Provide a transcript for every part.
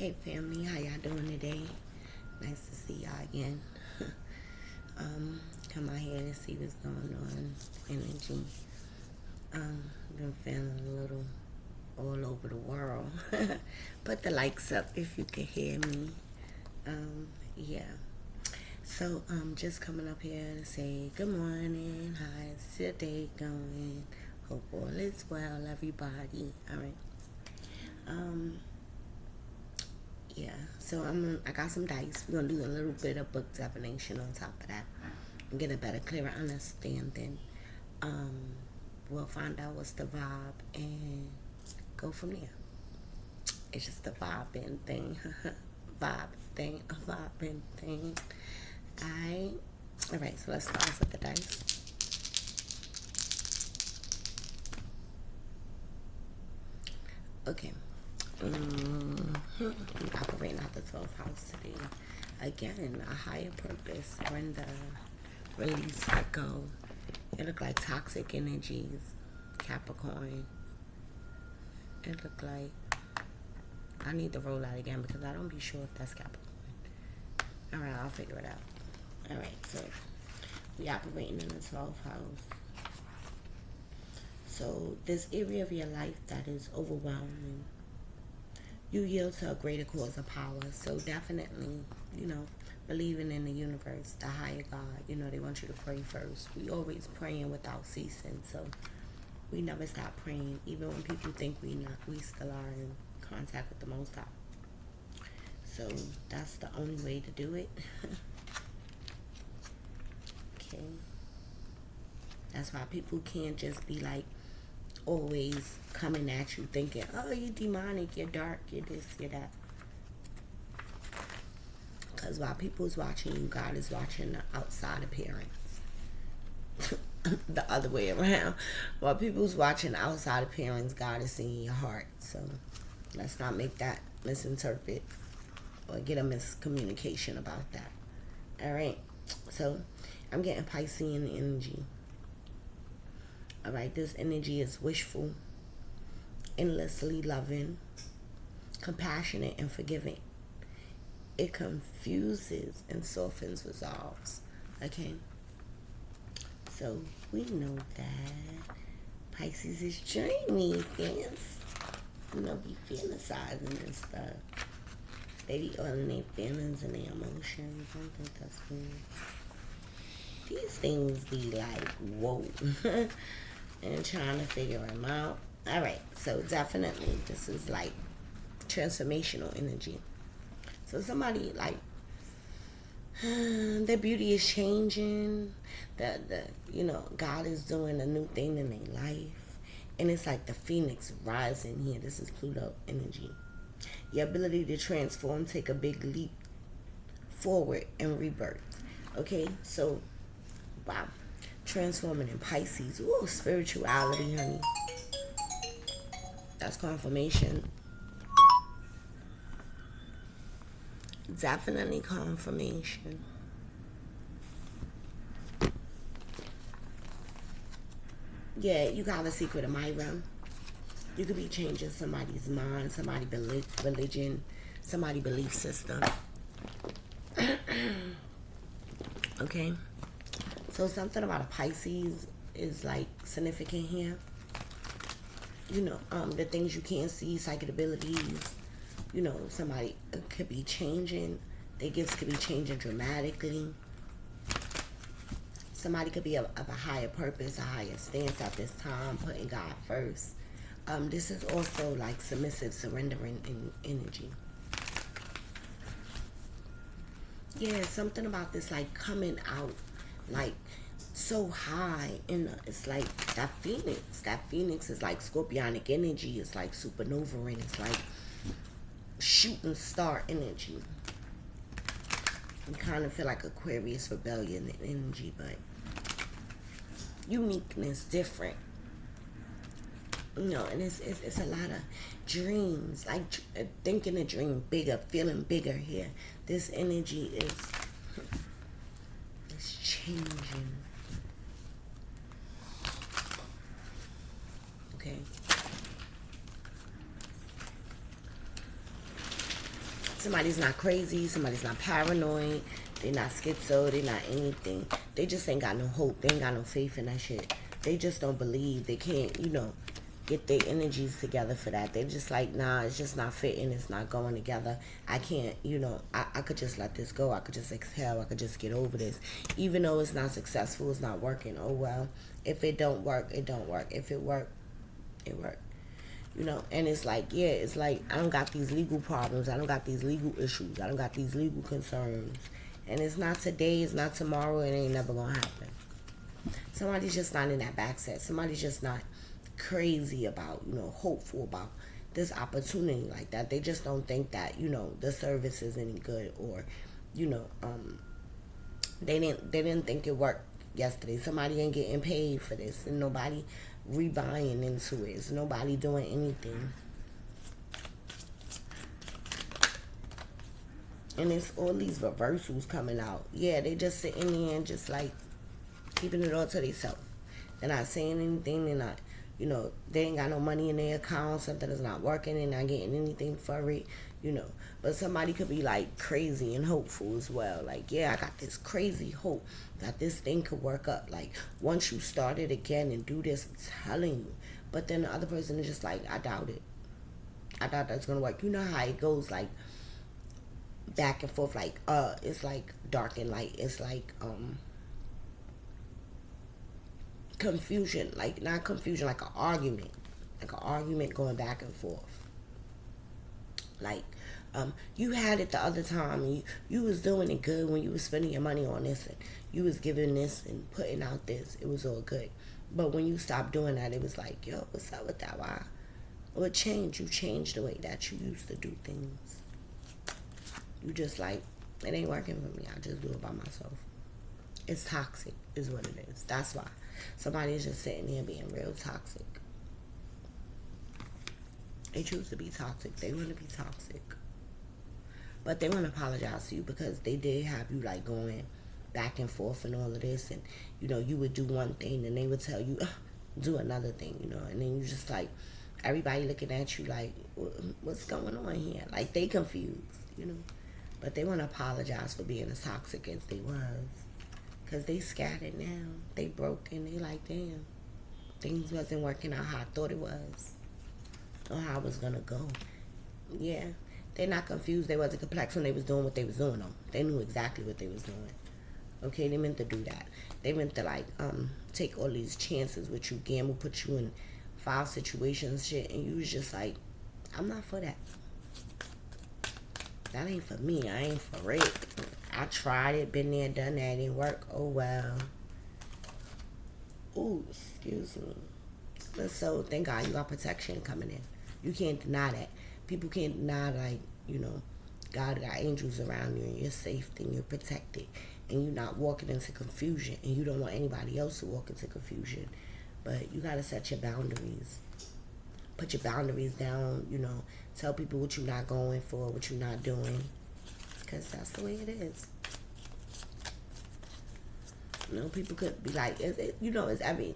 Hey family, how y'all doing today? Nice to see y'all again. Come out here to see what's going on. Energy. Been feeling a little all over the world. Put the likes up if you can hear me. Yeah. So just coming up here to say good morning. How's your day going? Hope all is well, everybody. All right. Yeah, so I got some dice. We're gonna do a little bit of book divination on top of that and get a better, clearer understanding. We'll find out what's the vibe and go from there. It's just a vibing thing, vibing thing. All right. So let's start off with the dice. Okay. Operating out the 12th house today. Again, a higher purpose, surrender, release, let go. It look like toxic energies, Capricorn. It look like, I need to roll out again because I don't be sure if that's Capricorn. Alright, I'll figure it out. Alright, so we operating in the 12th house. So this area of your life that is overwhelming, you yield to a greater cause of power. So definitely, believing in the universe, the higher God, they want you to pray first. We always praying without ceasing. So we never stop praying. Even when people think we not, we still are in contact with the Most High. So that's the only way to do it. Okay. That's why people can't just be like, always coming at you thinking, oh, you're demonic, you're dark, you're this, you're that. Because while people's watching you, God is watching the outside appearance. The other way around. While people's watching the outside appearance, God is seeing your heart. So let's not make that misinterpret or get a miscommunication about that. All right. So I'm getting Piscean energy. All right, this energy is wishful, endlessly loving, compassionate, and forgiving. It confuses and softens resolves. Okay? So we know that Pisces is dreamy, fans. Be fantasizing and stuff. They be oiling their feelings and their emotions. I don't think that's good. These things be like, whoa. And trying to figure them out. All right, so definitely this is like transformational energy. So somebody like their beauty is changing. God is doing a new thing in their life, and it's like the phoenix rising here. This is Pluto energy. Your ability to transform, take a big leap forward and rebirth. Okay, so wow. Transforming in Pisces. Ooh, spirituality, honey. That's confirmation. Definitely confirmation. Yeah, you got a secret admirer. You could be changing somebody's mind, somebody's religion, somebody's belief system. Okay? So something about a Pisces is like significant here. The things you can't see, psychic abilities. Somebody could be changing. Their gifts could be changing dramatically. Somebody could be of a higher purpose, a higher stance at this time, putting God first. This is also like submissive, surrendering energy. Yeah, something about this like coming out like so high, and it's like that phoenix is like scorpionic energy. It's like supernova, and it's like shooting star energy. You kind of feel like Aquarius rebellion energy, but uniqueness, different, and it's a lot of dreams, like thinking a dream bigger, feeling bigger here. This energy is changing. Okay. Somebody's not crazy, somebody's not paranoid, they're not schizo, they're not anything. They just ain't got no hope. They ain't got no faith in that shit. They just don't believe. They can't, get their energies together for that. They're just like, nah, it's just not fitting. It's not going together. I can't, I could just let this go. I could just exhale. I could just get over this. Even though it's not successful, it's not working. Oh, well. If it don't work, it don't work. If it work, it work. And it's like, yeah, it's like, I don't got these legal problems. I don't got these legal issues. I don't got these legal concerns. And it's not today. It's not tomorrow. It ain't never going to happen. Somebody's just not in that backset. Somebody's just not crazy about, hopeful about this opportunity like that. They just don't think that, the service is any good, or, they didn't think it worked yesterday. Somebody ain't getting paid for this, and nobody rebuying into it. It's nobody doing anything. And it's all these reversals coming out. Yeah, they just sitting there and just like keeping it all to themselves. They're not saying anything. They're not, they ain't got no money in their account. Something is not working. They're not getting anything for it, But somebody could be like crazy and hopeful as well. Like, yeah, I got this crazy hope that this thing could work up. Like, once you start it again and do this, I'm telling you. But then the other person is just like, I doubt it. I doubt that's going to work. You know how it goes, like, back and forth. Like, it's like dark and light. It's like, confusion. Like, not confusion, like an argument. Like an argument going back and forth. Like, you had it the other time, and you was doing it good when you was spending your money on this, and you was giving this and putting out this. It was all good. But when you stopped doing that, it was like, yo, what's up with that? Why? What changed? You changed the way that you used to do things. You just like, it ain't working for me. I just do it by myself. It's toxic is what it is. That's why. Somebody's just sitting there being real toxic. They choose to be toxic. They want to be toxic. But they want to apologize to you because they did have you like going back and forth and all of this. And, you would do one thing and they would tell you, do another thing, And then you just like, everybody looking at you like, what's going on here? Like, they confused, But they want to apologize for being as toxic as they was. Because they scattered now. They broken. They like, damn. Things wasn't working out how I thought it was. Or how it was going to go. Yeah. They're not confused. They wasn't complex when they was doing what they was doing, though. They knew exactly what they was doing. Okay? They meant to do that. They meant to, like, take all these chances with you. Gamble, put you in foul situations, shit. And you was just like, I'm not for that. That ain't for me. I ain't for it. I tried it, been there, done that, it didn't work. Oh, well. Ooh, excuse me. But so, thank God you got protection coming in. You can't deny that. People can't deny, like, God got angels around you and you're safe and you're protected. And you're not walking into confusion. And you don't want anybody else to walk into confusion. But you got to set your boundaries. Put your boundaries down, Tell people what you're not going for, what you're not doing. Because that's the way it is. People could be like, it's every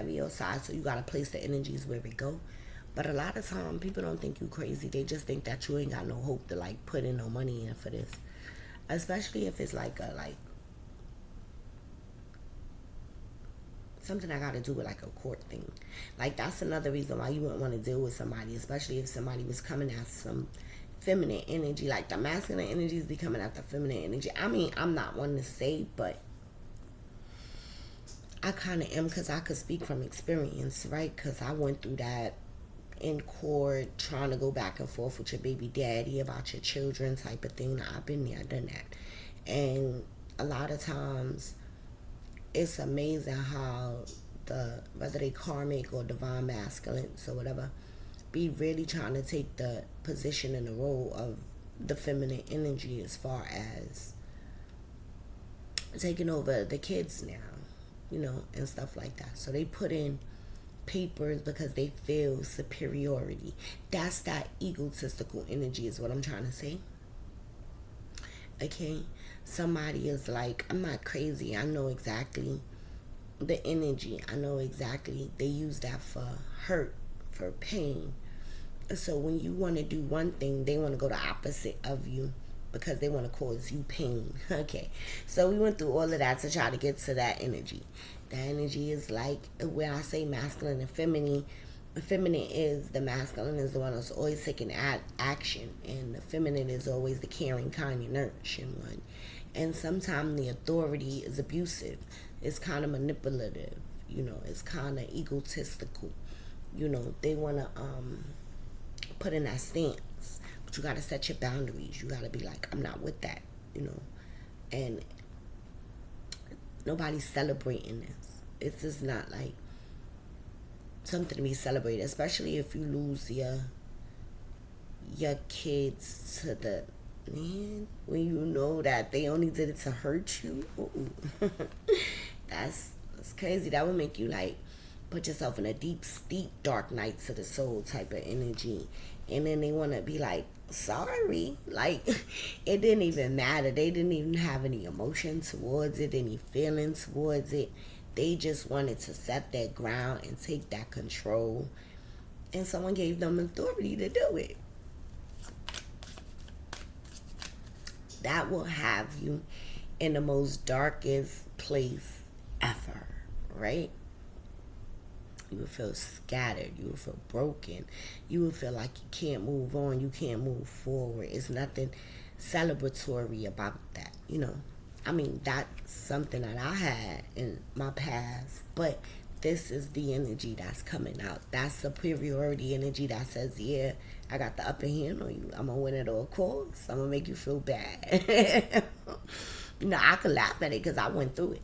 your side, so you got to place the energies where it go. But a lot of time, people don't think you crazy. They just think that you ain't got no hope to, like, put in no money in for this. Especially if it's like something I got to do with, like, a court thing. Like, that's another reason why you wouldn't want to deal with somebody, especially if somebody was coming at some feminine energy. Like, the masculine energies be coming at the feminine energy. I mean, I'm not one to say, but I kind of am, because I could speak from experience, right? Because I went through that in court, trying to go back and forth with your baby daddy about your children type of thing. Now, I've been there, done that. And a lot of times, it's amazing how whether they karmic or divine masculines or whatever, be really trying to take the position and the role of the feminine energy as far as taking over the kids now, and stuff like that. So they put in papers because they feel superiority. That's that egotistical energy is what I'm trying to say. Okay? Somebody is like, I'm not crazy. I know exactly the energy. I know exactly. They use that for hurt, for pain. So when you want to do one thing, they want to go the opposite of you because they want to cause you pain. Okay, so we went through all of that to try to get to that energy. That energy is like when I say masculine and feminine. Feminine is the masculine is the one that's always taking action, and the feminine is always the caring, kind, and nurturing one. And sometimes the authority is abusive. It's kind of manipulative. It's kind of egotistical. They want to put in that stance, but you got to set your boundaries. You got to be like, I'm not with that. And nobody's celebrating this. It's just not like something to be celebrated, especially if you lose your kids to the man when you know that they only did it to hurt you. that's crazy. That would make you like put yourself in a deep, steep, dark night to the soul type of energy, and then they want to be like, sorry, like it didn't even matter. They didn't even have any emotion towards it, any feeling towards it. They just wanted to set their ground and take that control, and someone gave them authority to do it. That will have you in the most darkest place ever, right? You will feel scattered. You will feel broken. You will feel like you can't move on. You can't move forward. It's nothing celebratory about that, I mean, that's something that I had in my past, but this is the energy that's coming out. That's superiority energy that says, yeah, I got the upper hand on you. I'm going to win at all costs. I'm going to make you feel bad. I can laugh at it because I went through it.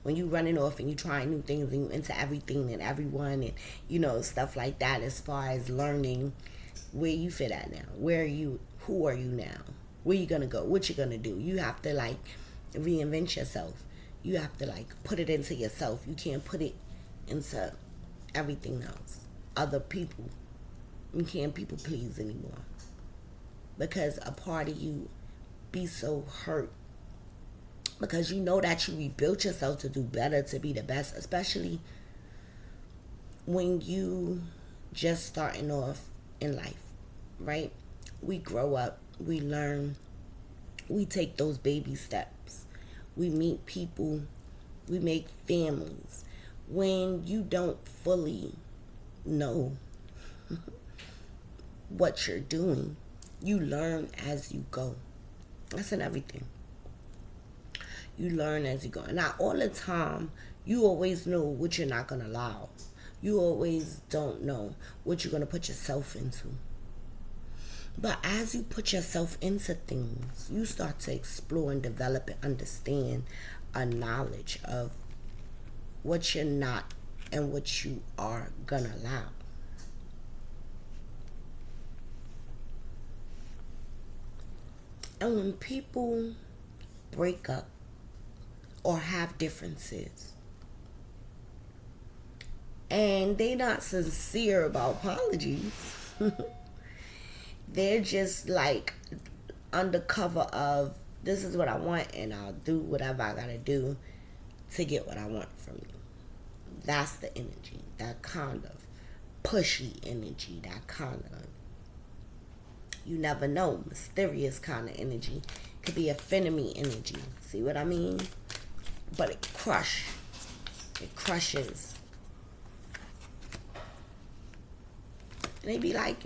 When you running off and you trying new things and you into everything and everyone and, stuff like that, as far as learning where you fit at now. Where are you? Who are you now? Where you gonna go? What you gonna do? You have to like reinvent yourself. You have to like put it into yourself. You can't put it into everything else. Other people. You can't people please anymore. Because a part of you be so hurt. Because you know that you rebuilt yourself to do better, to be the best. Especially when you just starting off in life. Right? We grow up. We learn. We take those baby steps. We meet people. We make families. When you don't fully know what you're doing, you learn as you go. That's in everything. You learn as you go. Not all the time, you always know what you're not going to allow. You always don't know what you're going to put yourself into. But as you put yourself into things, you start to explore and develop and understand a knowledge of what you're not and what you are gonna allow. And when people break up or have differences and they not sincere about apologies, they're just like undercover of this is what I want and I'll do whatever I gotta do to get what I want from you. That's the energy. That kind of pushy energy. That kind of, you never know, mysterious kind of energy. Could be a frenemy energy. See what I mean? But it crushes. And they be like,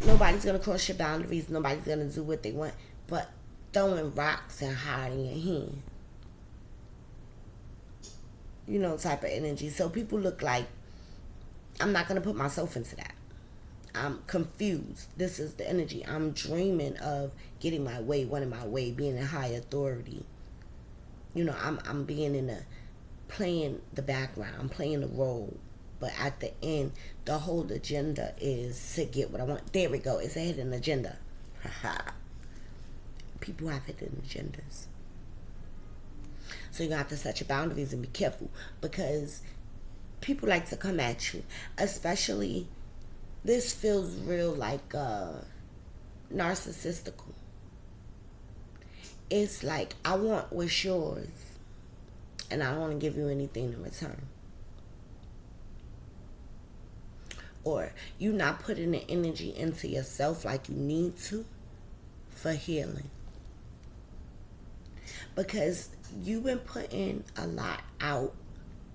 nobody's gonna cross your boundaries, nobody's gonna do what they want, but throwing rocks and hiding your hand, type of energy. So people look like, I'm not gonna put myself into that. I'm confused. This is the energy. I'm dreaming of getting my way, wanting my way, being in high authority. I'm being playing the background. I'm playing the role. But at the end, the whole agenda is to get what I want. There we go. It's a hidden agenda. People have hidden agendas. So you have to set your boundaries and be careful. Because people like to come at you. Especially, this feels real like narcissistical. It's like, I want what's yours. And I don't want to give you anything in return. or you not putting the energy into yourself like you need to for healing. Because you've been putting a lot out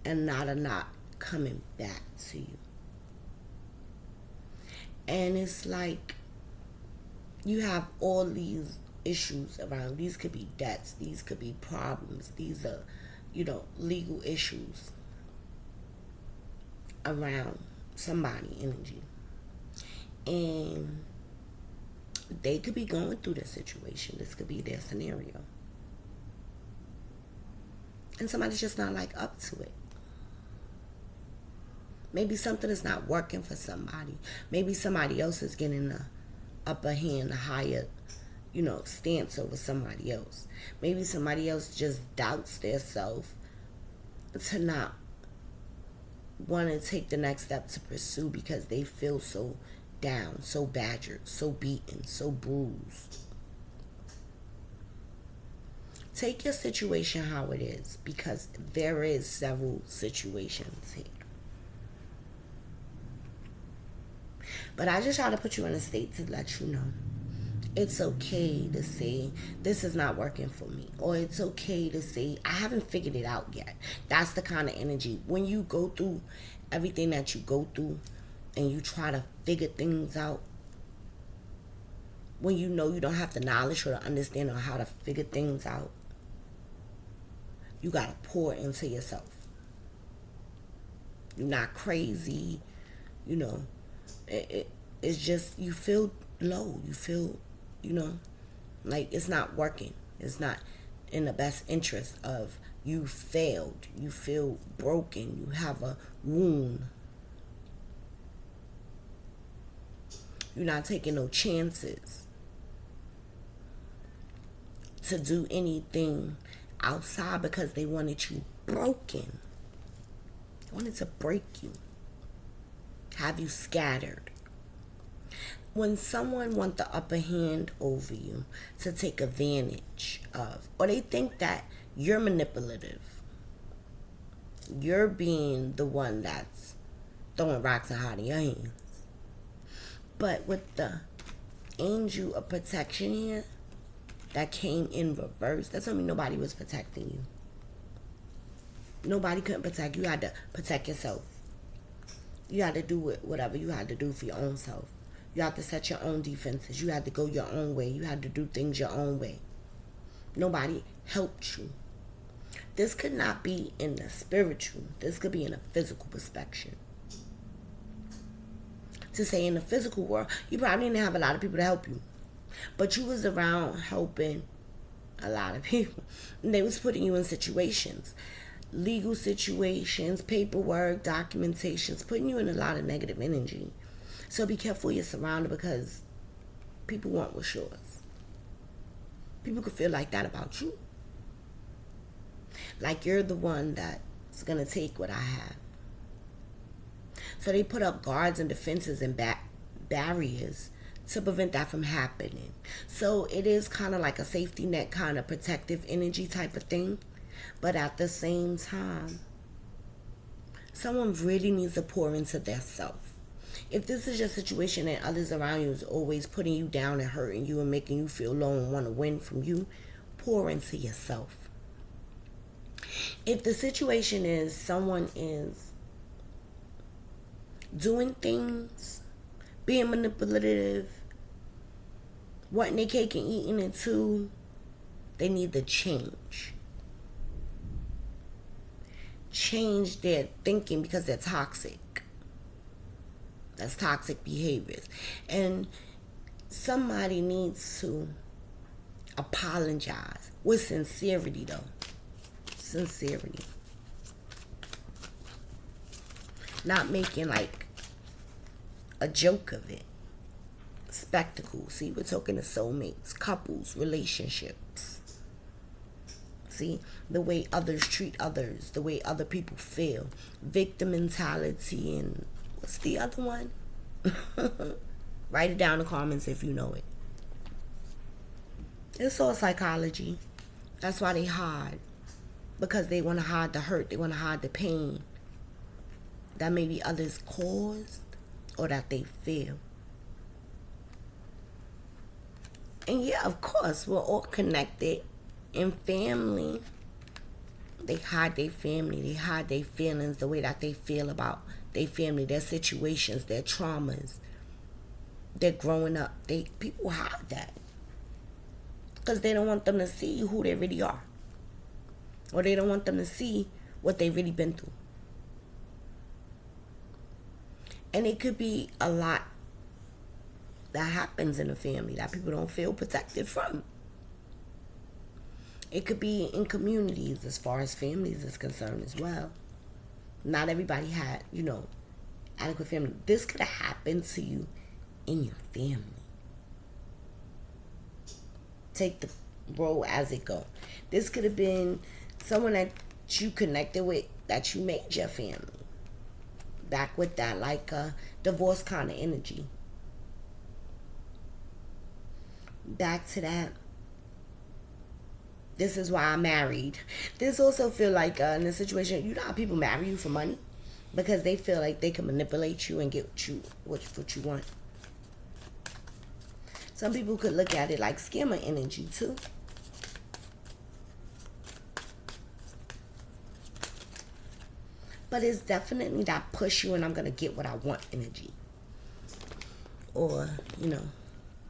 and not a lot coming back to you. And it's like you have all these issues around. These could be debts. These could be problems. These are, legal issues around somebody energy. And they could be going through this situation. This could be their scenario. And somebody's just not up to it. Maybe something is not working for somebody. Maybe somebody else is getting the upper hand, the higher, stance over somebody else. Maybe somebody else just doubts their self to not want to take the next step to pursue because they feel so down, so badgered, so beaten, so bruised. Take your situation how it is, because there is several situations here. But I just try to put you in a state to let you know it's okay to say this is not working for me, or it's okay to say I haven't figured it out yet. That's the kind of energy when you go through everything that you go through and you try to figure things out. When you know you don't have the knowledge or the understanding on how to figure things out, you gotta pour into yourself. You're not crazy, it's just you feel low. You feel, like it's not working. It's not in the best interest of you. Failed. You feel broken. You have a wound. You're not taking no chances to do anything outside because they wanted you broken. They wanted to break you, have you scattered. When someone wants the upper hand over you to take advantage of, or they think that you're manipulative, you're being the one that's throwing rocks and hiding your hands. But with the angel of protection here that came in reverse, that told me nobody was protecting you. Nobody couldn't protect you. You had to protect yourself. You had to do whatever you had to do for your own self. You had to set your own defenses. You had to go your own way. You had to do things your own way. Nobody helped you. This could not be in the spiritual. This could be in a physical perspective. To say in the physical world, you probably didn't have a lot of people to help you. But you was around helping a lot of people. And they was putting you in situations. Legal situations, paperwork, documentations, putting you in a lot of negative energy. So be careful you're surrounded, because people want what's yours. People could feel like that about you. Like you're the one that's going to take what I have. So they put up guards and defenses and barriers to prevent that from happening. So it is kind of like a safety net, kind of protective energy type of thing. But at the same time, someone really needs to pour into their self. If this is your situation and others around you is always putting you down and hurting you and making you feel low and want to win from you, pour into yourself. If the situation is someone is doing things, being manipulative, wanting their cake and eating it too, they need to change. Change their thinking, because they're toxic. That's toxic behaviors. And somebody needs to apologize with sincerity, though. Sincerity. Not making like a joke of it. Spectacle. See, we're talking to soulmates, couples, relationships. See, the way others treat others, the way other people feel. Victim mentality, and what's the other one? Write it down in the comments if you know it. It's all psychology. That's why they hide. Because they want to hide the hurt. They want to hide the pain that maybe others caused or that they feel. And yeah, of course, we're all connected in family. They hide their family, they hide their feelings, the way that they feel about their family, their situations, their traumas. They're growing up. People hide that because they don't want them to see who they really are, or they don't want them to see what they've really been through. And it could be a lot that happens in a family that people don't feel protected from. It could be in communities as far as families is concerned as well. Not everybody had, adequate family. This could have happened to you in your family. Take the role as it go. This could have been someone that you connected with, that you made your family. Back with that, like a divorce kind of energy. Back to that. This is why I'm married. This also feel like in a situation, you know how people marry you for money? Because they feel like they can manipulate you and get what you want. Some people could look at it like scammer energy too. But it's definitely that push you and I'm going to get what I want energy. Or,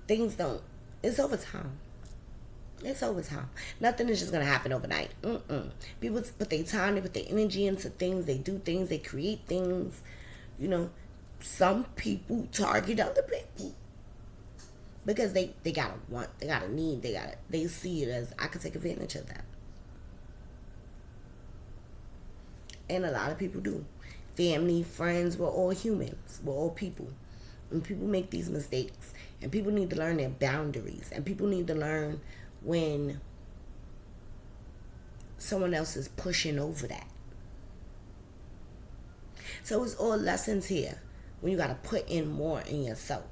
things don't. It's over time. It's over time. Nothing is just going to happen overnight. People put their time, they put their energy into things. They do things. They create things. Some people target other people. Because they got to want, they got to need, they see it as, I can take advantage of that. And a lot of people do. Family, friends, we're all humans. We're all people. And people make these mistakes. And people need to learn their boundaries. And people need to learn when someone else is pushing over that. So it's all lessons here. When you got to put in more in yourself.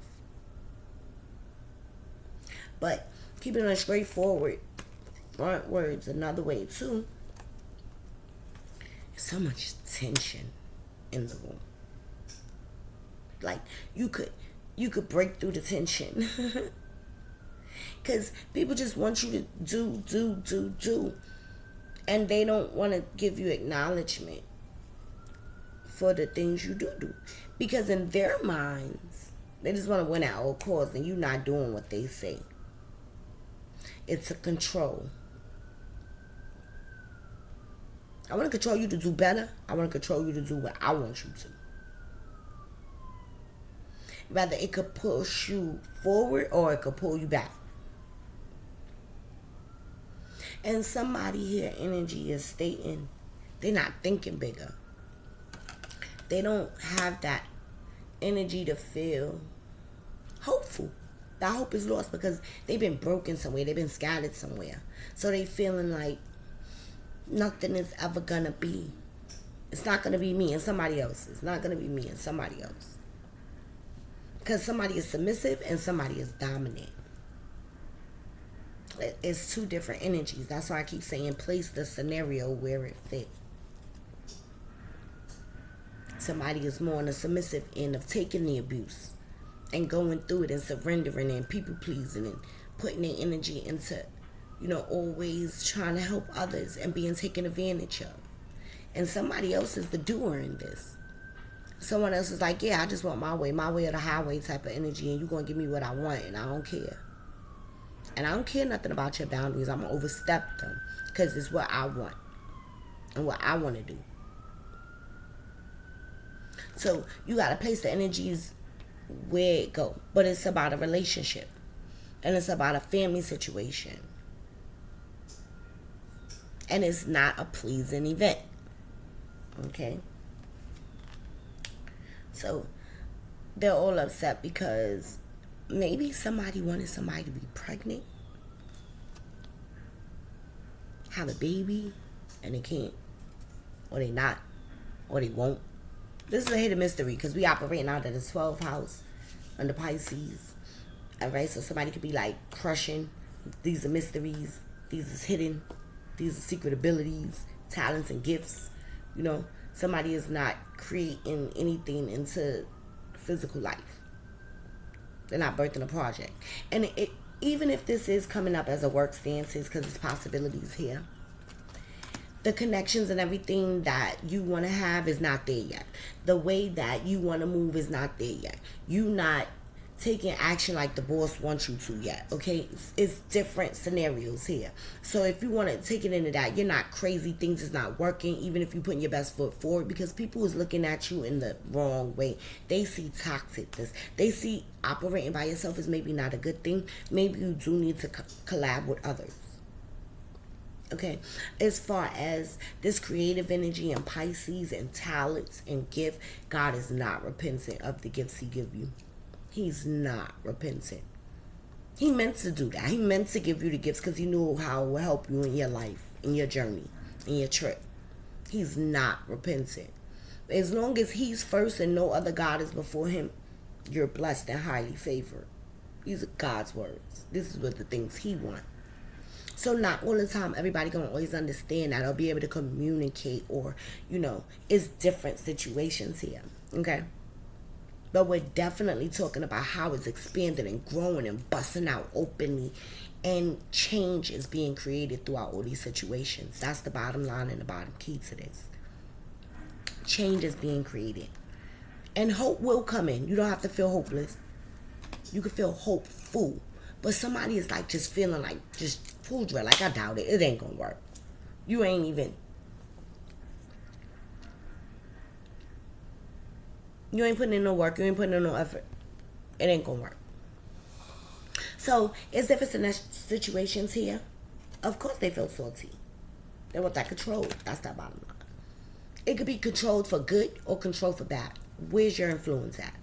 But keeping it straightforward, front words another way too. So much tension in the room. Like you could break through the tension. Because people just want you to do. And they don't want to give you acknowledgement for the things you do. Because in their minds, they just want to win at all costs and you not doing what they say. It's a control. I want to control you to do better. I want to control you to do what I want you to. Rather, it could push you forward or it could pull you back. And somebody here, energy is stating they're not thinking bigger. They don't have that energy to feel hopeful. That hope is lost because they've been broken somewhere. They've been scattered somewhere. So they feeling like nothing is ever going to be. It's not going to be me and somebody else. It's not going to be me and somebody else. Because somebody is submissive and somebody is dominant. It's two different energies. That's why I keep saying place the scenario where it fits. Somebody is more on the submissive end of taking the abuse and going through it and surrendering and people pleasing and putting their energy into, always trying to help others and being taken advantage of. And somebody else is the doer in this. Someone else is like, yeah, I just want my way or the highway type of energy, and you're going to give me what I want, and I don't care. And I don't care nothing about your boundaries. I'm going to overstep them because it's what I want and what I want to do. So you got to place the energies where it go. But it's about a relationship. And it's about a family situation. And it's not a pleasing event. Okay? So they're all upset because maybe somebody wanted somebody to be pregnant, have a baby, and they can't, or they not, or they won't. This is a hidden mystery because we operating out of the 12th house under Pisces. Alright, so somebody could be like crushing. These are mysteries. These is hidden. These are secret abilities, talents, and gifts. Somebody is not creating anything into physical life. They're not birthing a project. And even if this is coming up as a work stance, because there's possibilities here, the connections and everything that you want to have is not there yet. The way that you want to move is not there yet. You not taking action like the boss wants you to yet. Okay, it's different scenarios here. So if you want to take it into that, you're not crazy, things is not working, even if you're putting your best foot forward, because people is looking at you in the wrong way. They see toxicness. They see operating by yourself is maybe not a good thing. Maybe you do need to collab with others. Okay, as far as this creative energy and Pisces and talents and gift, God is not repentant of the gifts he give you. He's not repentant. He meant to do that. He meant to give you the gifts because he knew how it will help you in your life, in your journey, in your trip. He's not repentant. As long as he's first and no other God is before him, you're blessed and highly favored. These are God's words. This is what the things he wants. So not all the time everybody gonna always understand that or be able to communicate, or, it's different situations here. Okay? But we're definitely talking about how it's expanding and growing and busting out openly, and change is being created throughout all these situations. That's the bottom line and the bottom key to this. Change is being created. And hope will come in. You don't have to feel hopeless. You can feel hopeful. But somebody is like just feeling like just full dread. Like, I doubt it. It ain't gonna work. You ain't putting in no work. You ain't putting in no effort. It ain't gonna work. So, it's different situations here. Of course they feel salty. They want that control. That's that bottom line. It could be controlled for good or controlled for bad. Where's your influence at?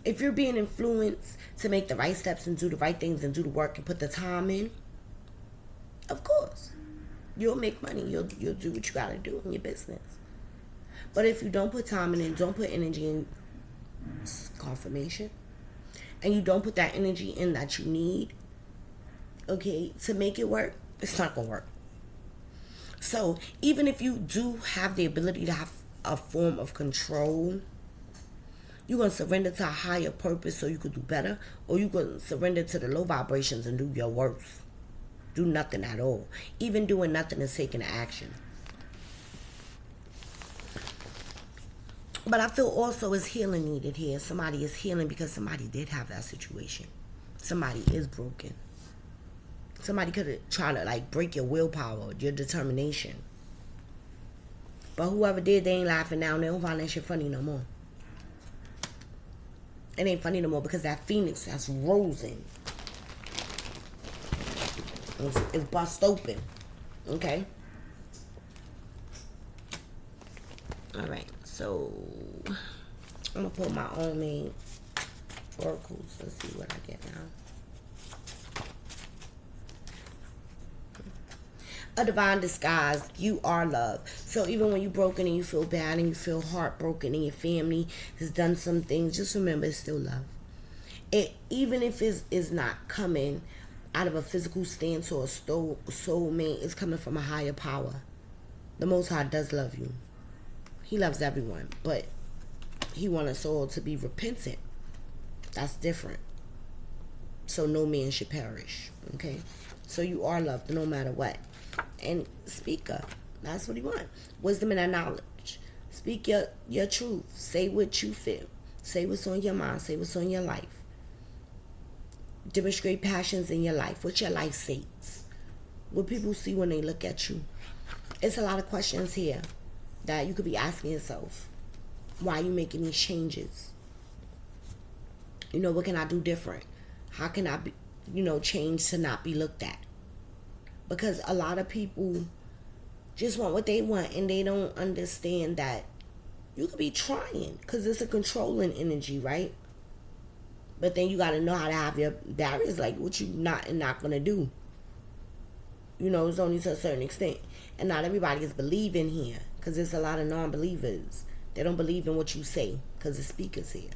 If you're being influenced to make the right steps and do the right things and do the work and put the time in, of course, you'll make money. You'll do what you gotta do in your business. But if you don't put time in and don't put energy in, confirmation, and you don't put that energy in that you need, okay, to make it work, it's not gonna work. So even if you do have the ability to have a form of control, you're going to surrender to a higher purpose so you could do better, or you're going to surrender to the low vibrations and do your worst. Do nothing at all. Even doing nothing is taking action. But I feel also is healing needed here. Somebody is healing because somebody did have that situation. Somebody is broken. Somebody could have tried to break your willpower, your determination. But whoever did, they ain't laughing now. They don't find that shit funny no more. It ain't funny no more because that phoenix that's rosing is bust open. Okay? Alright, so I'm going to pull my own main oracles. Let's see what I get now. A divine disguise. You are love. So even when you're broken and you feel bad and you feel heartbroken and your family has done some things, just remember it's still love. Even if it is not coming out of a physical stance or a soulmate, it's coming from a higher power. The Most High does love you. He loves everyone, but he wants us all to be repentant. That's different. So no man should perish. Okay? So you are loved no matter what. And speak up. That's what he wants. Wisdom and knowledge. Speak your truth. Say what you feel. Say what's on your mind. Say what's on your life. Demonstrate passions in your life. What your life says. What people see when they look at you. It's a lot of questions here that you could be asking yourself. Why are you making these changes? What can I do different? How can I be, change to not be looked at? Because a lot of people just want what they want and they don't understand that you could be trying because it's a controlling energy, right? But then you got to know how to have your barriers, like what you not going to do. It's only to a certain extent. And not everybody is believing here because there's a lot of non-believers. They don't believe in what you say because the speaker's here.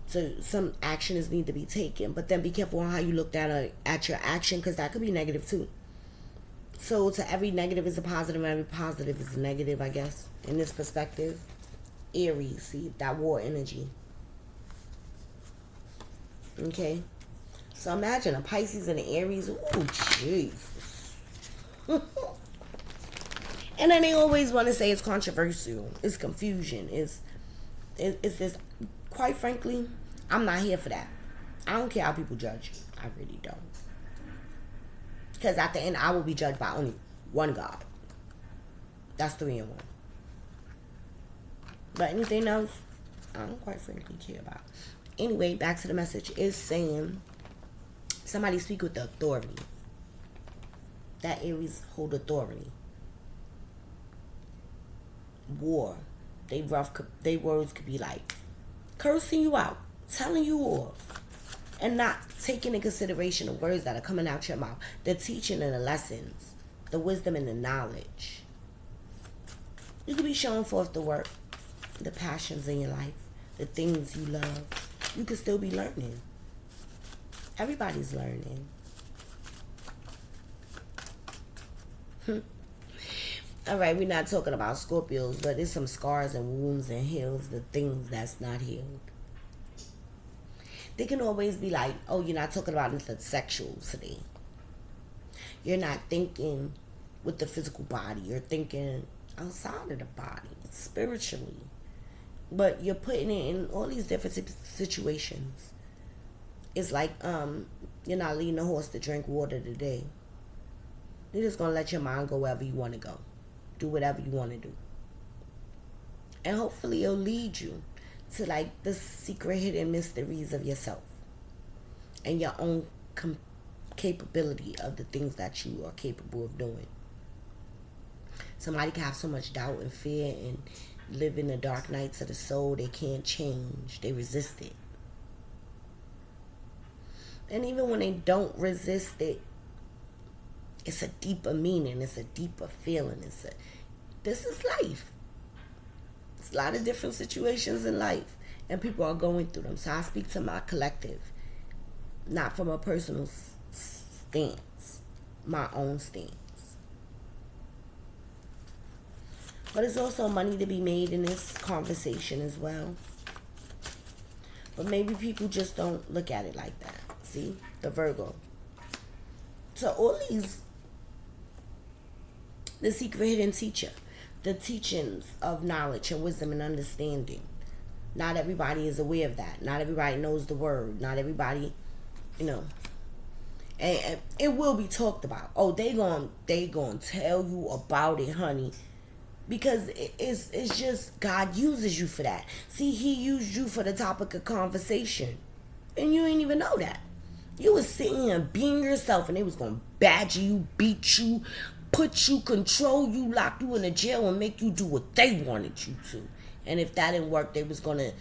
So some action is need to be taken, but then be careful on how you look at your action because that could be negative too. So to every negative is a positive and every positive is a negative, I guess, in this perspective. Aries, see that war energy. Okay, so imagine a Pisces and an Aries. Oh, Jesus. And then they always want to say it's controversial, it's confusion, it's this. Quite frankly, I'm not here for that. I don't care how people judge you. I really don't. Because at the end, I will be judged by only one God. That's 3 in 1. But anything else, I don't quite frankly care about. Anyway, back to the message. It's saying somebody speak with the authority. That Aries hold authority. War. They words could be like cursing you out, telling you off, and not taking in consideration the words that are coming out your mouth, the teaching and the lessons, the wisdom and the knowledge. You could be showing forth the work, the passions in your life, the things you love. You could still be learning. Everybody's learning. All right, we're not talking about Scorpios, but there's some scars and wounds and heals, the things that's not healed. They can always be like, oh, you're not talking about anything sexual today. You're not thinking with the physical body. You're thinking outside of the body, spiritually. But you're putting it in all these different situations. It's like you're not leading a horse to drink water today. You're just going to let your mind go wherever you want to go. Do whatever you want to do. And hopefully it'll lead you to like the secret hidden mysteries of yourself. And your own capability of the things that you are capable of doing. Somebody can have so much doubt and fear and live in the dark nights of the soul. They can't change. They resist it. And even when they don't resist it, it's a deeper meaning. It's a deeper feeling. This is life. It's a lot of different situations in life. And people are going through them. So I speak to my collective. Not from a personal stance. My own stance. But there's also money to be made in this conversation as well. But maybe people just don't look at it like that. See? The Virgo. So all these, the secret hidden teacher, the teachings of knowledge and wisdom and understanding. Not everybody is aware of that. Not everybody knows the word. Not everybody, and it will be talked about. Oh, they gonna tell you about it, honey. Because it's just God uses you for that. See, he used you for the topic of conversation. And you ain't even know that. You was sitting here being yourself and they was going to badger you, beat you, put you, control you, lock you in a jail and make you do what they wanted you to. And if that didn't work, they was going to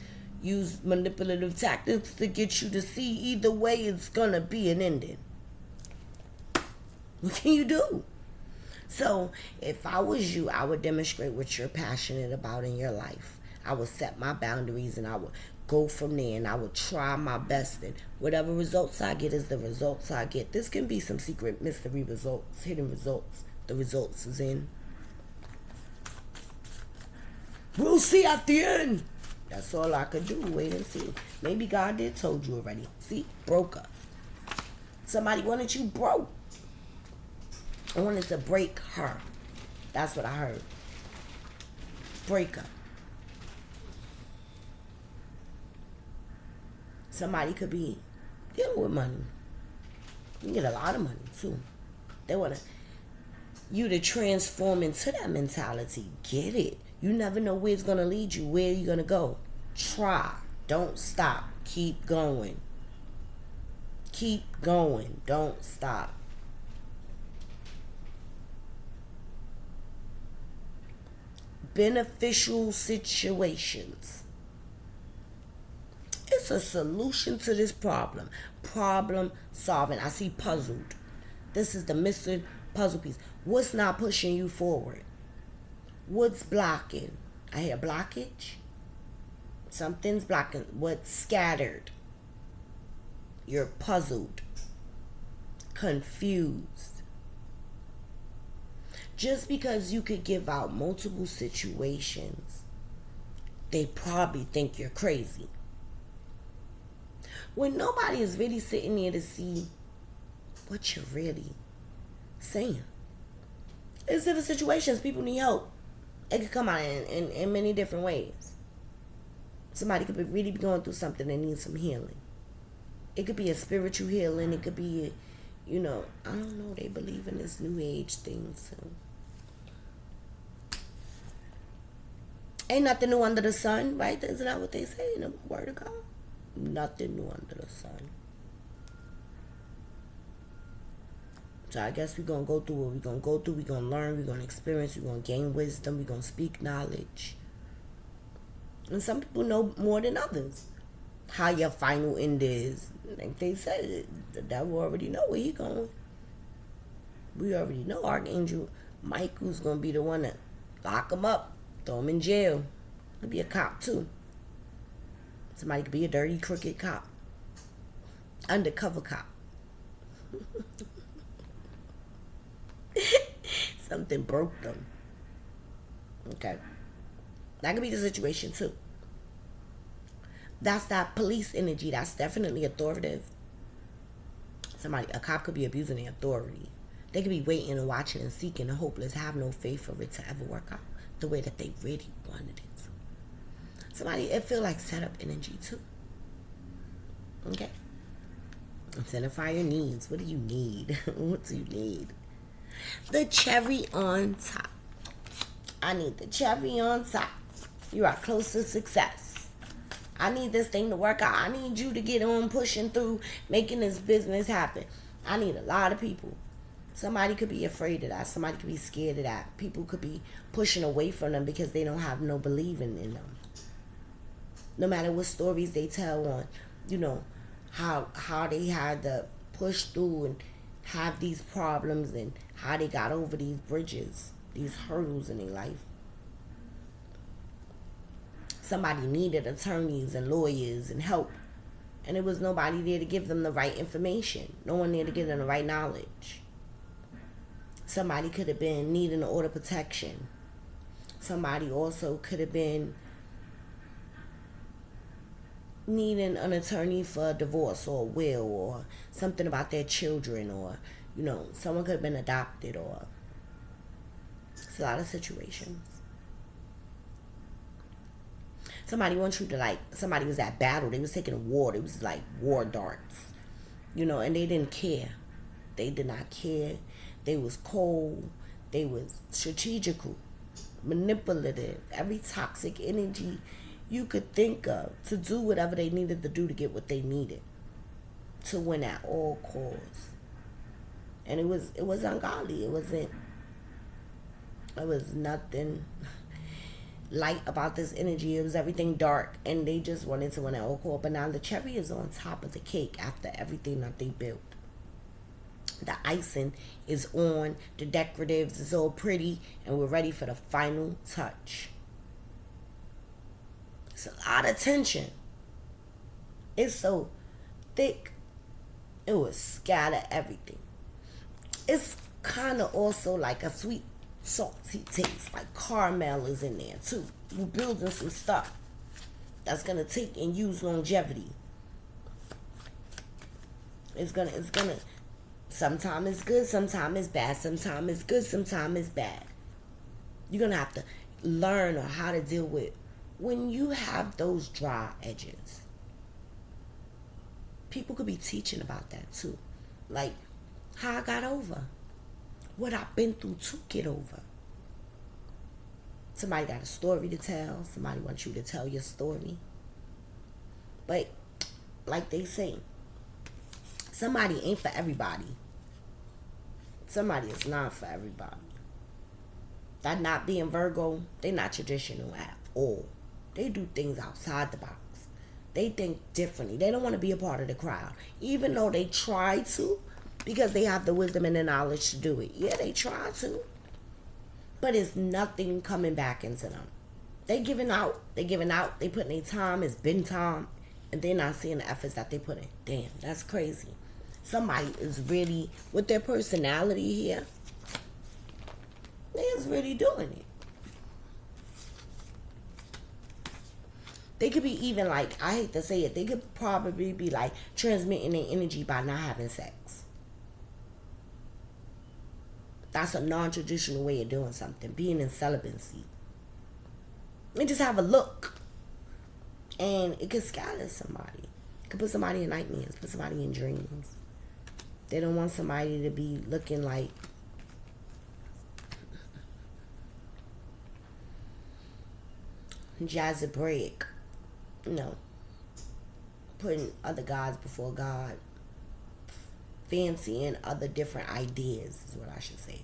use manipulative tactics to get you to see either way it's going to be an ending. What can you do? So if I was you, I would demonstrate what you're passionate about in your life. I would set my boundaries and I would go from there and I would try my best, and whatever results I get is the results I get. This can be some secret mystery results, hidden results. The results is in. We'll see at the end. That's all I could do. Wait and see. Maybe God did told you already. See? Broke up. Somebody wanted you broke. I wanted to break her. That's what I heard. Break up. Somebody could be dealing with money. You get a lot of money too. They want you to transform into that mentality. Get it. You never know where it's going to lead you. Where you're going to go. Try. Don't stop. Keep going. Keep going. Don't stop. Beneficial situations. It's a solution to this problem. Problem solving. I see puzzled. This is the missing puzzle piece. What's not pushing you forward? What's blocking? I hear blockage. Something's blocking. What's scattered? You're puzzled. Confused. Just because you could give out multiple situations, they probably think you're crazy. When nobody is really sitting there to see what you're really saying. There's different situations. People need help. It could come out in many different ways. Somebody could really be going through something that needs some healing. It could be a spiritual healing. It could be, I don't know. They believe in this new age thing. So ain't nothing new under the sun, right? Isn't that what they say in the Word of God? Nothing new under the sun. So I guess we're going to go through what we're going to go through. We're going to learn. We're going to experience. We're going to gain wisdom. We're going to speak knowledge. And some people know more than others how your final end is. Like they said, the devil already know where he going. We already know Archangel Michael's going to be the one that lock him up, throw him in jail. He'll be a cop too. Somebody could be a dirty, crooked cop. Undercover cop. Something broke them. Okay. That could be the situation too. That's that police energy. That's definitely authoritative. A cop could be abusing their authority. They could be waiting and watching and seeking and hopeless, have no faith for it to ever work out the way that they really wanted it to. It feel like setup energy too. Okay. Identify your needs. What do you need? What do you need? The cherry on top. I need the cherry on top. You are close to success. I need this thing to work out. I need you to get on pushing through, making this business happen. I need a lot of people. Somebody could be afraid of that. Somebody could be scared of that. People could be pushing away from them because they don't have no believing in them. No matter what stories they tell on, how they had to push through and have these problems and how they got over these bridges, these hurdles in their life. Somebody needed attorneys and lawyers and help, and there was nobody there to give them the right information. No one there to give them the right knowledge. Somebody could have been needing an order of protection. Somebody also could have been needing an attorney for a divorce or a will or something about their children, or someone could have been adopted, or it's a lot of situations. Somebody wants you to somebody was at battle, they was taking a war, it was like war darts, and they didn't care. They did not care. They was cold. They was strategical, manipulative, every toxic energy you could think of to do whatever they needed to do to get what they needed to win at all costs. And it was ungodly. It was nothing light about this energy. It was everything dark, and they just wanted to win at all costs. But now the cherry is on top of the cake after everything that they built. The icing is on, the decoratives is all pretty, and we're ready for the final touch. It's a lot of tension. It's so thick, it will scatter everything. It's kind of also like a sweet, salty taste, like caramel is in there too. We're building some stuff that's gonna take and use longevity. It's gonna. Sometimes it's good, sometimes it's bad, sometimes it's good, sometimes it's bad. You're gonna have to learn on how to deal with when you have those dry edges. People could be teaching about that too. Like how I got over. What I've been through to get over. Somebody got a story to tell. Somebody wants you to tell your story. But like they say, somebody ain't for everybody. Somebody is not for everybody. That not being Virgo, they not traditional at all. They do things outside the box. They think differently. They don't want to be a part of the crowd. Even though they try to, because they have the wisdom and the knowledge to do it. Yeah, they try to. But it's nothing coming back into them. They giving out. They putting their time. It's been time. And they're not seeing the efforts that they put in. Damn, that's crazy. Somebody is really, with their personality here, they is really doing it. They could be even like, I hate to say it, they could probably be like transmitting their energy by not having sex. That's a non-traditional way of doing something. Being in celibacy. And just have a look. And it could scatter somebody. It could put somebody in nightmares. Put somebody in dreams. They don't want somebody to be looking like Jezebel. No. Putting other gods before God. Fancying other different ideas is what I should say.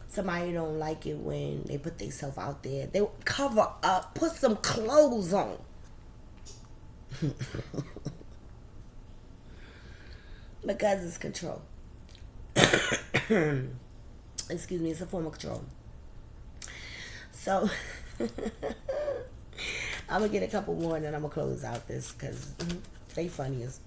Somebody don't like it when they put themselves out there. They cover up, put some clothes on. Because it's control. Excuse me, it's a form of control. So, I'm going to get a couple more and then I'm going to close out this because they funny as...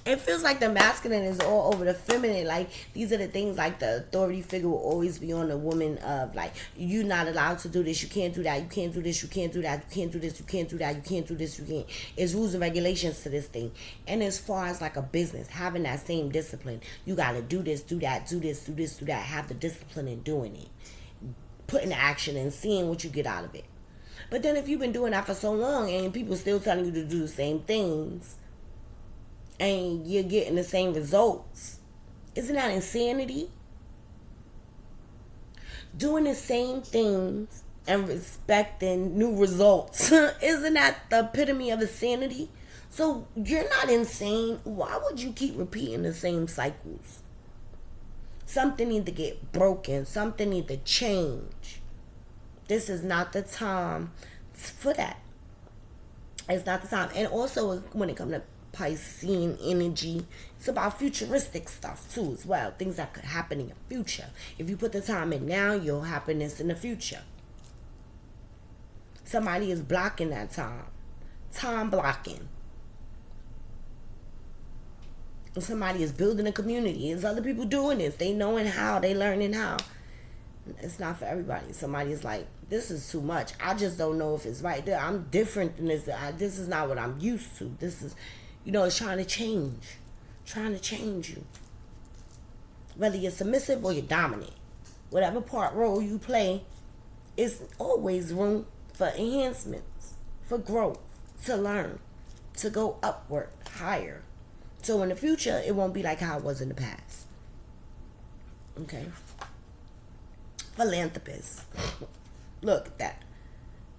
It feels like the masculine is all over the feminine. Like, these are the things, like, the authority figure will always be on the woman of, like, you're not allowed to do this, you can't do that, you can't do this, you can't do that, you can't do this, you can't do that, you can't do this, you can't. It's rules and regulations to this thing. And as far as, like, a business, having that same discipline, you got to do this, do that, do this, do this, do that, have the discipline in doing it. Putting action and seeing what you get out of it. But then if you've been doing that for so long and people still telling you to do the same things, and you're getting the same results, isn't that insanity? Doing the same things and expecting new results, isn't that the epitome of insanity? So you're not insane. Why would you keep repeating the same cycles? Something needs to get broken. Something needs to change. This is not the time for that. It's not the time. And also when it comes to Piscean energy, it's about futuristic stuff too as well. Things that could happen in the future. If you put the time in now, you'll happen this in the future. Somebody is blocking that time. Time blocking. And somebody is building a community. There's other people doing this. They knowing how. They learning how. It's not for everybody. Somebody is like, this is too much. I just don't know if it's right. I'm different than this. This is not what I'm used to. This is... it's trying to change. Trying to change you. Whether you're submissive or you're dominant. Whatever role you play, it's always room for enhancements, for growth, to learn, to go upward, higher. So in the future, it won't be like how it was in the past. Okay? Philanthropist. Look at that.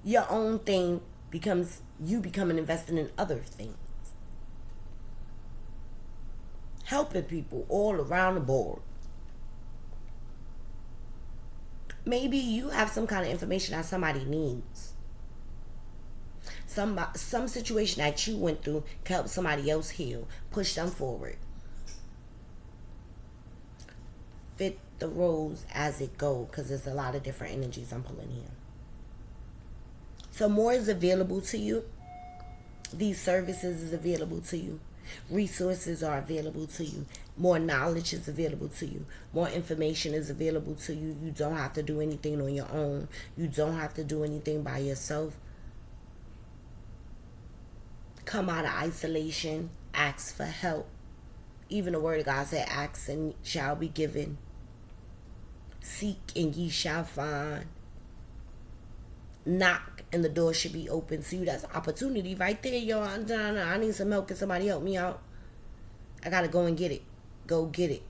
Your own thing becomes you becoming invested in other things. Helping people all around the board. Maybe you have some kind of information that somebody needs. Some situation that you went through can help somebody else heal. Push them forward. Fit the roles as it go, because there's a lot of different energies I'm pulling here. So more is available to you. These services is available to you. Resources are available to you. More knowledge is available to you. More information is available to you. You don't have to do anything on your own. You don't have to do anything by yourself. Come out of isolation. Ask for help. Even the word of God said, ask and shall be given. Seek and ye shall find. Knock and the door should be open to you. That's an opportunity right there, y'all. I need some help. Can somebody help me out? I gotta go and get it. Go get it.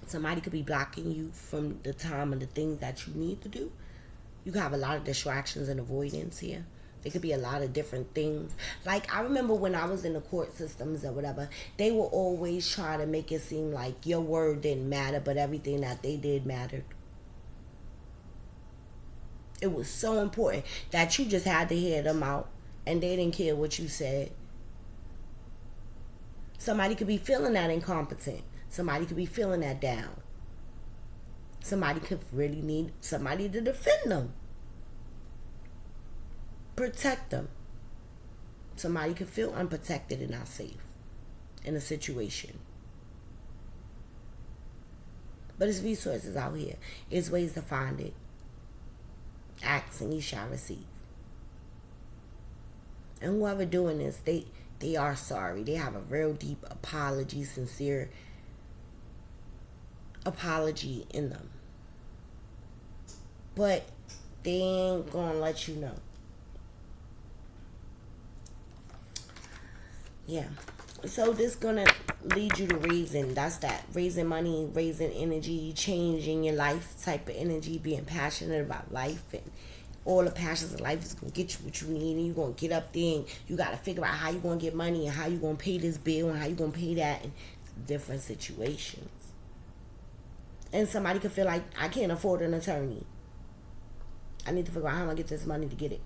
Somebody could be blocking you from the time and the things that you need to do. You can have a lot of distractions and avoidance here. It could be a lot of different things. Like, I remember when I was in the court systems or whatever, they were always trying to make it seem like your word didn't matter, but everything that they did mattered. It was so important that you just had to hear them out, and they didn't care what you said. Somebody could be feeling that incompetent. Somebody could be feeling that down. Somebody could really need somebody to defend them. Protect them. Somebody could feel unprotected and not safe in a situation. But it's resources out here. It's ways to find it. Ask and you shall receive. And whoever doing this, they are sorry. They have a real deep apology, sincere apology in them. But they ain't gonna let you know. Yeah. So this gonna lead you to raising. That's that. Raising money, raising energy, changing your life type of energy, being passionate about life, and all the passions of life is gonna get you what you need, and you're gonna get up there and you gotta figure out how you're gonna get money and how you're gonna pay this bill and how you're gonna pay that in different situations. And somebody could feel like, I can't afford an attorney. I need to figure out how I'm gonna get this money to get it.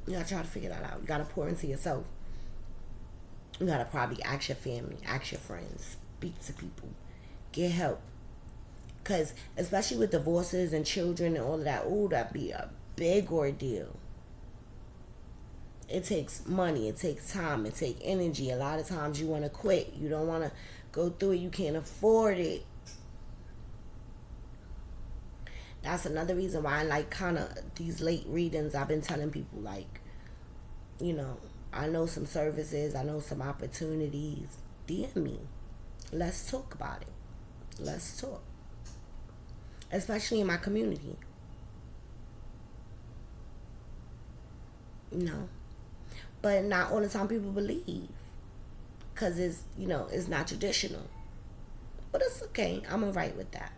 You gotta try to figure that out. You gotta pour into yourself. You gotta probably ask your family, ask your friends, speak to people, get help. Because especially with divorces and children and all of that, that'd be a big ordeal. It takes money, it takes time, it takes energy. A lot of times you want to quit. You don't want to go through it. You can't afford it. That's another reason why I like kind of these late readings. I've been telling people, like, I know some services, I know some opportunities. DM me. Let's talk about it. Let's talk. Especially in my community. But not all the time people believe. Because it's not traditional. But it's okay. I'm alright with that.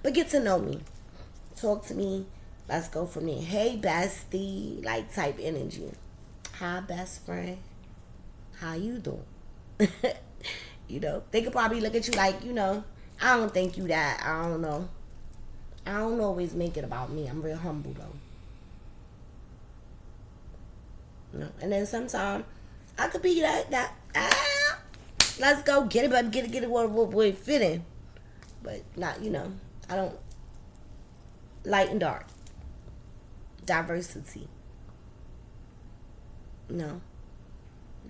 But get to know me. Talk to me. Let's go from there. Hey, bestie. Like type energy. Hi, best friend. How you doing? They could probably look at you like, I don't think you that. I don't know. I don't always make it about me. I'm real humble, though. And then sometimes I could be that let's go get it, but get it where it fit in. But not, I don't. Light and dark. Diversity. No.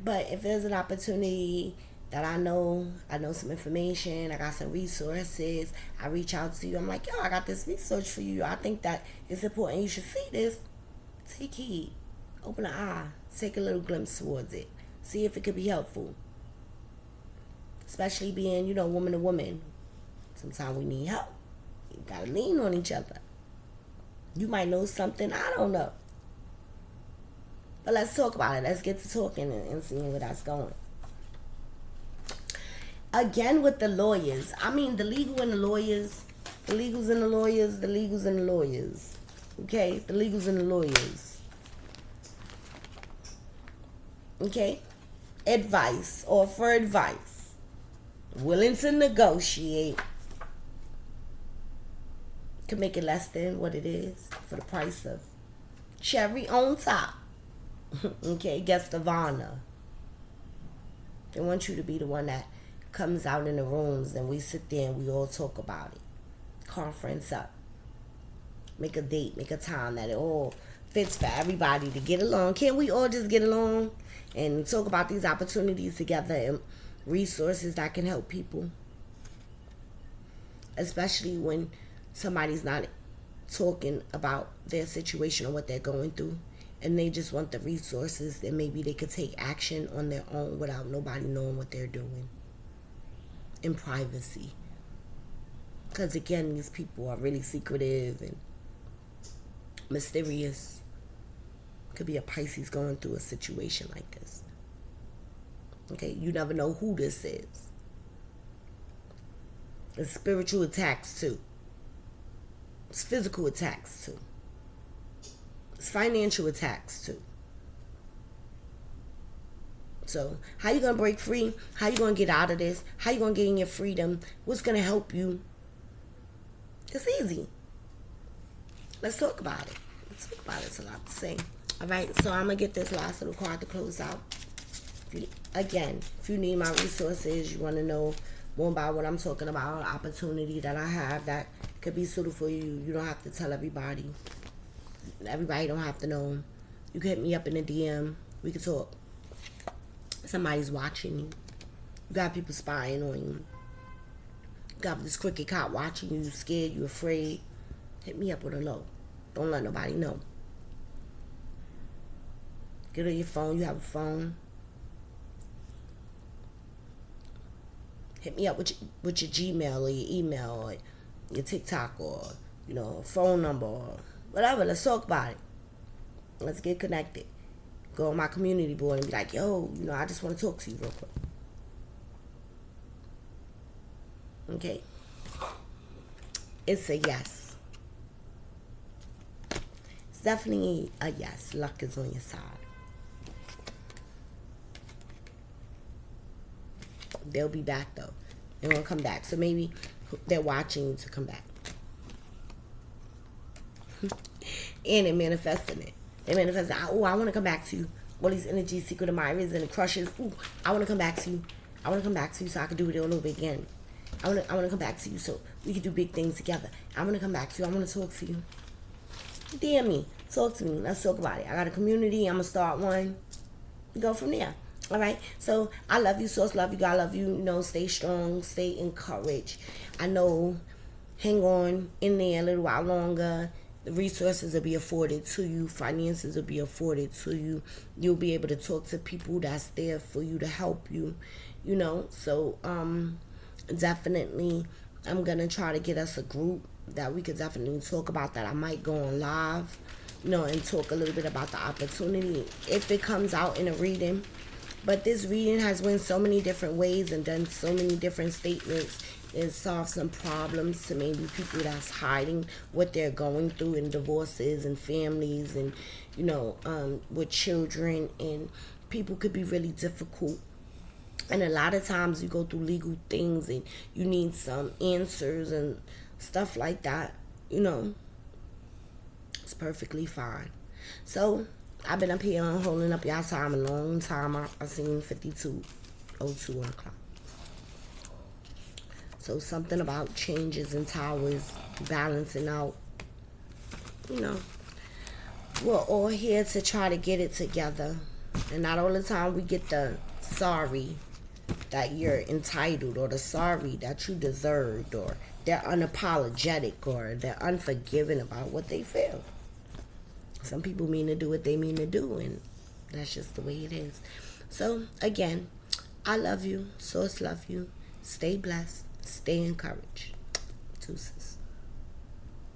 But if there's an opportunity that I know some information, I got some resources, I reach out to you, I'm like, I got this research for you. I think that it's important. You should see this. Take heed. Open an eye. Take a little glimpse towards it. See if it could be helpful. Especially being, woman to woman. Sometimes we need help. You gotta lean on each other. You might know something I don't know. But let's talk about it. Let's get to talking and seeing where that's going. Again with the lawyers. I mean, the legal and the lawyers. The legals and the lawyers. The legals and the lawyers. Okay? The legals and the lawyers. Okay? Advice. Offer advice. Willing to negotiate. Can make it less than what it is for the price of cherry on top. Okay? Guest of honor. They want you to be the one that comes out in the rooms and we sit there and we all talk about it. Conference up. Make a date, make a time that it all fits for everybody to get along. Can't we all just get along and talk about these opportunities together and resources that can help people? Especially when somebody's not talking about their situation or what they're going through, and they just want the resources that maybe they could take action on their own without nobody knowing what they're doing. In privacy. Because again, these people are really secretive and mysterious. Could be a Pisces going through a situation like this. Okay, you never know who this is. It's spiritual attacks too. It's physical attacks too. It's financial attacks too. So, how you going to break free? How you going to get out of this? How you going to get in your freedom? What's going to help you? It's easy. Let's talk about it. It's a lot to say. All right, so I'm going to get this last little card to close out. Again, if you need my resources, you want to know more about what I'm talking about, opportunity that I have that could be suitable for you. You don't have to tell everybody. Everybody don't have to know. You can hit me up in the DM. We can talk. Somebody's watching you. You got people spying on you. got this cricket cop watching you, scared, you afraid, hit me up with a low. Don't let nobody know. Get on your phone. You have a phone. Hit me up with your Gmail or your email or your TikTok or, phone number or whatever. Let's talk about it. Let's get connected. Go on my community board and be like, yo, I just want to talk to you real quick. Okay? It's a yes. It's definitely a yes. Luck is on your side. They'll be back though. They won't come back. So maybe they're watching you to come back. And they're manifesting it. They manifest, I want to come back to you. All these energies, secret admirers and the crushes. I want to come back to you. I want to come back to you so I can do it all over again. I want to come back to you so we can do big things together. I want to come back to you. I want to talk to you. DM me. Talk to me. Let's talk about it. I got a community. I'm going to start one. Go from there. All right, so I love you, Source. Love you, God. Love you. Stay strong, stay encouraged. I know, hang on in there a little while longer. The resources will be afforded to you. Finances will be afforded to you. You'll be able to talk to people that's there for you to help you. So definitely, I'm gonna try to get us a group that we could definitely talk about that. I might go on live, and talk a little bit about the opportunity if it comes out in a reading. But this reading has went so many different ways and done so many different statements and solved some problems to maybe people that's hiding what they're going through in divorces and families and, with children. And people could be really difficult. And a lot of times you go through legal things and you need some answers and stuff like that. It's perfectly fine. So I've been up here holding up y'all time a long time. I seen 52:02 o'clock. So something about changes in towers, balancing out. We're all here to try to get it together. And not all the time we get the sorry that you're entitled or the sorry that you deserved or they're unapologetic or they're unforgiving about what they feel. Some people mean to do what they mean to do, and that's just the way it is. So, again, I love you. Source love you. Stay blessed. Stay encouraged. Deuces.